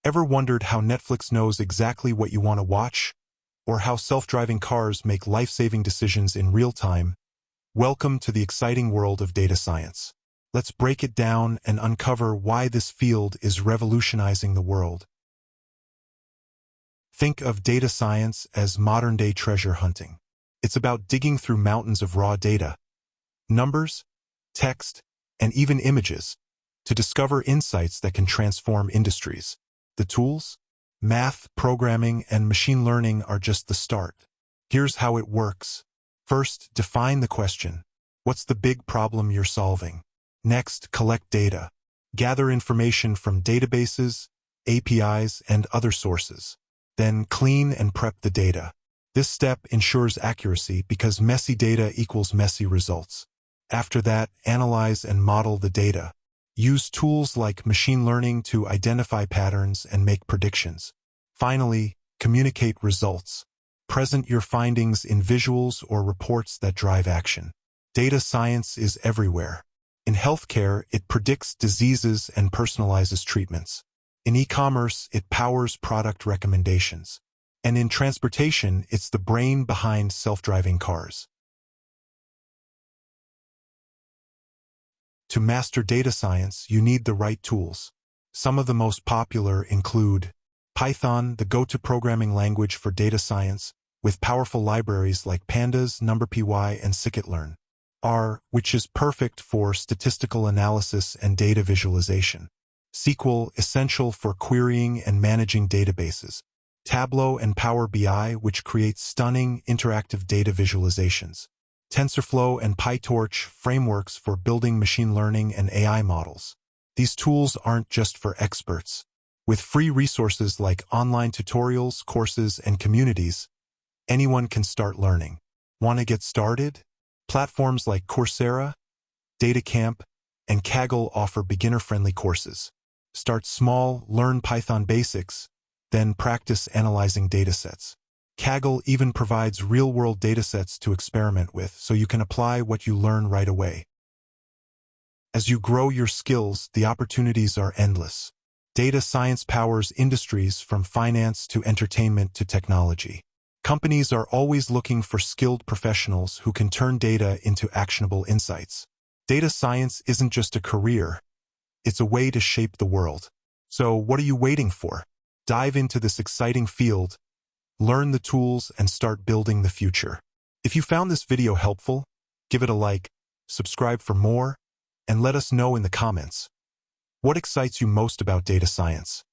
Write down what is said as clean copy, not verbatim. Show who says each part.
Speaker 1: Ever wondered how Netflix knows exactly what you want to watch? Or how self-driving cars make life-saving decisions in real time? Welcome to the exciting world of data science. Let's break it down and uncover why this field is revolutionizing the world. Think of data science as modern-day treasure hunting. It's about digging through mountains of raw data, numbers, text, and even images, to discover insights that can transform industries. The tools, math, programming, and machine learning are just the start. Here's how it works. First, define the question. What's the big problem you're solving? Next, collect data. Gather information from databases, APIs, and other sources. Then clean and prep the data. This step ensures accuracy because messy data equals messy results. After that, analyze and model the data. Use tools like machine learning to identify patterns and make predictions. Finally, communicate results. Present your findings in visuals or reports that drive action. Data science is everywhere. In healthcare, it predicts diseases and personalizes treatments. In e-commerce, it powers product recommendations. And in transportation, it's the brain behind self-driving cars. To master data science, you need the right tools. Some of the most popular include Python, the go-to programming language for data science, with powerful libraries like Pandas, NumPy, and scikit-learn. R, which is perfect for statistical analysis and data visualization. SQL, essential for querying and managing databases. Tableau and Power BI, which creates stunning, interactive data visualizations. TensorFlow and PyTorch, frameworks for building machine learning and AI models. These tools aren't just for experts. With free resources like online tutorials, courses, and communities, anyone can start learning. Want to get started? Platforms like Coursera, DataCamp, and Kaggle offer beginner-friendly courses. Start small, learn Python basics, then practice analyzing datasets. Kaggle even provides real-world datasets to experiment with, so you can apply what you learn right away. As you grow your skills, the opportunities are endless. Data science powers industries from finance to entertainment to technology. Companies are always looking for skilled professionals who can turn data into actionable insights. Data science isn't just a career, it's a way to shape the world. So what are you waiting for? Dive into this exciting field, learn the tools, and start building the future. If you found this video helpful, give it a like, subscribe for more, and let us know in the comments. What excites you most about data science?